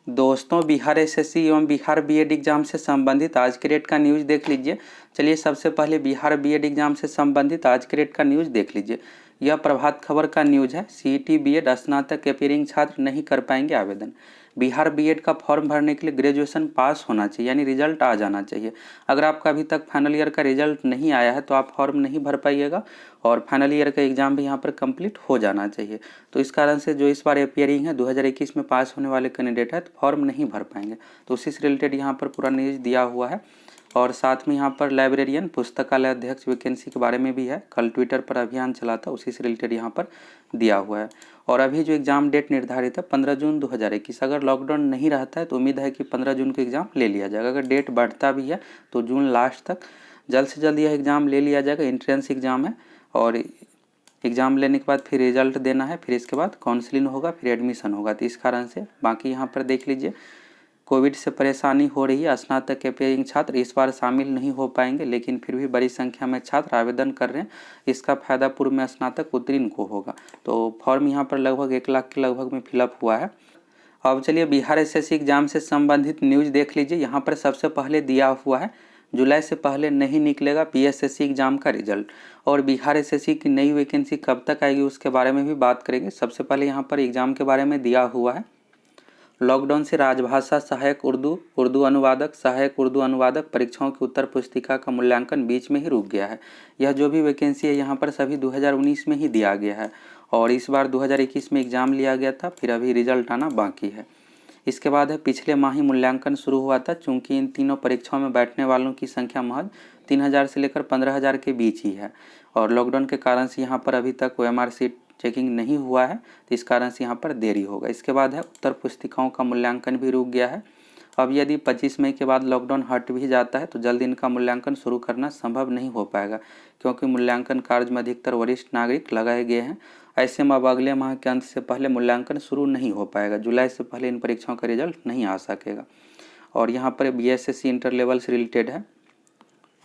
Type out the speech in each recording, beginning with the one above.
दोस्तों, बिहार एसएससी एवं Bihar BEd exam से संबंधित आज के डेट का न्यूज़ देख लीजिए। चलिए, सबसे पहले बिहार बीएड एग्जाम से संबंधित आज के डेट का न्यूज़ देख लीजिए। यह प्रभात खबर का न्यूज़ है। सीईटी बीएड स्नातक अपियरिंग छात्र नहीं कर पाएंगे आवेदन। बिहार बीएड का फॉर्म भरने के लिए ग्रेजुएशन पास होना चाहिए, यानी रिजल्ट आ जाना चाहिए। अगर आपका अभी तक फाइनल ईयर का रिजल्ट नहीं आया है तो आप फॉर्म नहीं भर पाइएगा और फाइनल ईयर का एग्जाम भी यहाँ पर कंप्लीट हो जाना चाहिए। तो इस कारण से जो इस बार अपियरिंग है 2021 में पास होने वाले कैंडिडेट है तो फॉर्म नहीं भर पाएंगे। तो उसी से रिलेटेड यहाँ पर पूरा न्यूज़ दिया हुआ है। और साथ में यहाँ पर लाइब्रेरियन पुस्तकालय अध्यक्ष वैकेंसी के बारे में भी है। कल ट्विटर पर अभियान चला था, उसी से रिलेटेड यहाँ पर दिया हुआ है। और अभी जो एग्ज़ाम डेट निर्धारित है 15 जून 2021, अगर लॉकडाउन नहीं रहता है तो उम्मीद है कि 15 जून को एग्ज़ाम ले लिया जाएगा। अगर डेट बढ़ता भी है तो जून लास्ट तक जल्द से जल्द यह एग्ज़ाम ले लिया जाएगा। एंट्रेंस एग्ज़ाम है और एग्ज़ाम लेने के बाद फिर रिजल्ट देना है, फिर इसके बाद काउंसलिंग होगा, फिर एडमिशन होगा। तो इस कारण से बाकी यहाँ पर देख लीजिए, कोविड से परेशानी हो रही है। स्नातक अपियरिंग छात्र इस बार शामिल नहीं हो पाएंगे, लेकिन फिर भी बड़ी संख्या में छात्र आवेदन कर रहे हैं। इसका फायदा पूर्व में स्नातक उत्तीर्ण को होगा। तो फॉर्म यहाँ पर लगभग 1 लाख के लगभग में फिलअप हुआ है। अब चलिए, बिहार एसएससी एग्जाम से संबंधित न्यूज़ देख लीजिए। यहाँ पर सबसे पहले दिया हुआ है, जुलाई से पहले नहीं निकलेगा पीएसएससी एग्जाम का रिजल्ट। और बिहार एसएससी की नई वैकेंसी कब तक आएगी उसके बारे में भी बात करेंगे। सबसे पहले यहाँ पर एग्जाम के बारे में दिया हुआ है, लॉकडाउन से राजभाषा सहायक उर्दू अनुवादक, सहायक उर्दू अनुवादक परीक्षाओं की उत्तर पुस्तिका का मूल्यांकन बीच में ही रुक गया है। यह जो भी वैकेंसी है यहाँ पर सभी 2019 में ही दिया गया है और इस बार 2021 में एग्ज़ाम लिया गया था, फिर अभी रिजल्ट आना बाकी है। इसके बाद है, पिछले माह ही मूल्यांकन शुरू हुआ था। चूँकि इन तीनों परीक्षाओं में बैठने वालों की संख्या महज 3000 से लेकर 15000 के बीच ही है और लॉकडाउन के कारण से यहाँ पर अभी तक ओएमआर सीट चेकिंग नहीं हुआ है, तो इस कारण से यहाँ पर देरी होगा। इसके बाद है, उत्तर पुस्तिकाओं का मूल्यांकन भी रुक गया है। अब यदि 25 मई के बाद लॉकडाउन हट भी जाता है तो जल्द इनका मूल्यांकन शुरू करना संभव नहीं हो पाएगा, क्योंकि मूल्यांकन कार्य में अधिकतर वरिष्ठ नागरिक लगाए गए हैं। ऐसे में अब अगले माह के अंत से पहले मूल्यांकन शुरू नहीं हो पाएगा। जुलाई से पहले इन परीक्षाओं का रिजल्ट नहीं आ सकेगा। और यहाँ पर बीएसएससी इंटर लेवल से रिलेटेड है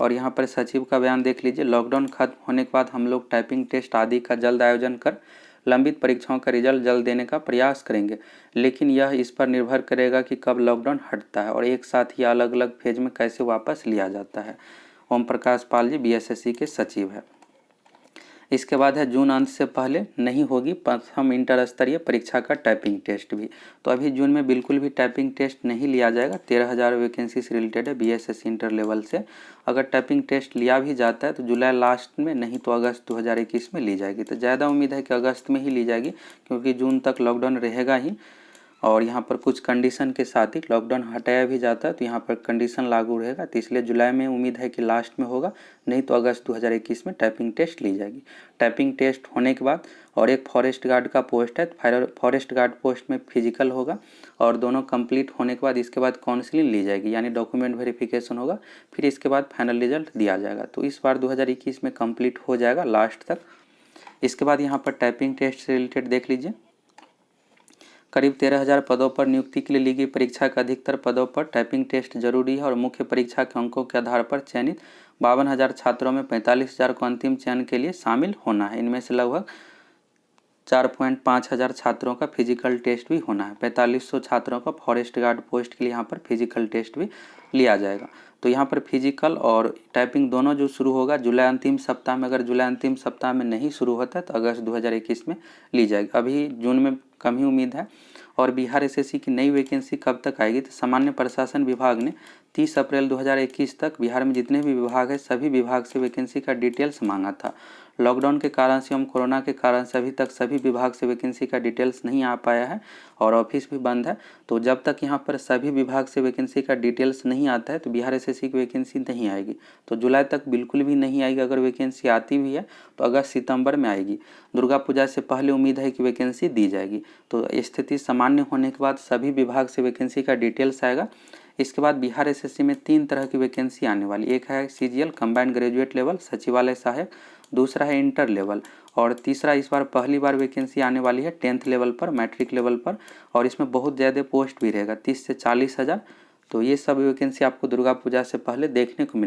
और यहाँ पर सचिव का बयान देख लीजिए। लॉकडाउन खत्म होने के बाद हम लोग टाइपिंग टेस्ट आदि का जल्द आयोजन कर लंबित परीक्षाओं का रिजल्ट जल्द देने का प्रयास करेंगे, लेकिन यह इस पर निर्भर करेगा कि कब लॉकडाउन हटता है और एक साथ ही अलग अलग फेज में कैसे वापस लिया जाता है। ओम प्रकाश पाल जी बीएसएससी के सचिव है। इसके बाद है, जून अंत से पहले नहीं होगी प्रथम इंटर स्तरीय परीक्षा का टाइपिंग टेस्ट भी। तो अभी जून में बिल्कुल भी टाइपिंग टेस्ट नहीं लिया जाएगा। 13000 वैकेंसी से रिलेटेड है बीएसएससी इंटर लेवल से। अगर टाइपिंग टेस्ट लिया भी जाता है तो जुलाई लास्ट में, नहीं तो अगस्त 2021 में ली जाएगी। तो ज़्यादा उम्मीद है कि अगस्त में ही ली जाएगी, क्योंकि जून तक लॉकडाउन रहेगा ही और यहाँ पर कुछ कंडीशन के साथ ही लॉकडाउन हटाया भी जाता है तो यहाँ पर कंडीशन लागू रहेगा। तो इसलिए जुलाई में उम्मीद है कि लास्ट में होगा, नहीं तो अगस्त 2021 में टाइपिंग टेस्ट ली जाएगी। टाइपिंग टेस्ट होने के बाद और एक फॉरेस्ट गार्ड का पोस्ट है, फॉरेस्ट गार्ड पोस्ट में फिजिकल होगा और दोनों कंप्लीट होने के बाद इसके बाद काउंसलिंग ली जाएगी, यानी डॉक्यूमेंट वेरिफिकेशन होगा, फिर इसके बाद फाइनल रिजल्ट दिया जाएगा। तो इस बार 2021 में कंप्लीट हो जाएगा लास्ट तक। इसके बाद यहाँ पर टाइपिंग टेस्ट से रिलेटेड देख लीजिए। करीब 13000 पदों पर नियुक्ति के लिए ली गई परीक्षा के अधिकतर पदों पर टाइपिंग टेस्ट जरूरी है और मुख्य परीक्षा के अंकों के आधार पर चयनित 52,000 छात्रों में 45,000 को अंतिम चयन के लिए शामिल होना है। इनमें से लगभग 4.5 हजार छात्रों का फिजिकल टेस्ट भी होना है। 4500 छात्रों का फॉरेस्ट गार्ड पोस्ट के लिए यहाँ पर फिजिकल टेस्ट भी लिया जाएगा। तो यहाँ पर फिजिकल और टाइपिंग दोनों जो शुरू होगा जुलाई अंतिम सप्ताह में। अगर जुलाई अंतिम सप्ताह में नहीं शुरू होता तो अगस्त 2021 में ली जाएगी। अभी जून में कम ही उम्मीद है। और बिहार एसएससी की नई वैकेंसी कब तक आएगी, तो सामान्य प्रशासन विभाग ने 30 अप्रैल 2021 तक बिहार में जितने भी विभाग है सभी विभाग से वैकेंसी का डिटेल्स मांगा था। लॉकडाउन के कारण से एवं कोरोना के कारण से अभी तक सभी विभाग से वैकेंसी का डिटेल्स नहीं आ पाया है और ऑफिस भी बंद है। तो जब तक यहाँ पर सभी विभाग से वैकेंसी का डिटेल्स नहीं आता है तो बिहार एसएससी की वैकेंसी नहीं आएगी। तो जुलाई तक बिल्कुल भी नहीं आएगी। अगर वैकेंसी आती भी है तो अगस्त सितंबर में आएगी। दुर्गा पूजा से पहले उम्मीद है कि वैकेंसी दी जाएगी। तो स्थिति सामान्य होने के बाद सभी विभाग से वैकेंसी का डिटेल्स आएगा। इसके बाद बिहार एसएससी में 3 तरह की वैकेंसी आने वाली। एक है सीजीएल कंबाइंड ग्रेजुएट लेवल सचिवालय सहायक, दूसरा है इंटर लेवल और तीसरा इस बार पहली बार वैकेंसी आने वाली है 10th लेवल पर, मैट्रिक लेवल पर। और इसमें बहुत ज़्यादा पोस्ट भी रहेगा, 30 से 40 हज़ार। तो ये सब वैकेंसी आपको दुर्गा पूजा से पहले देखने को मिलेगा।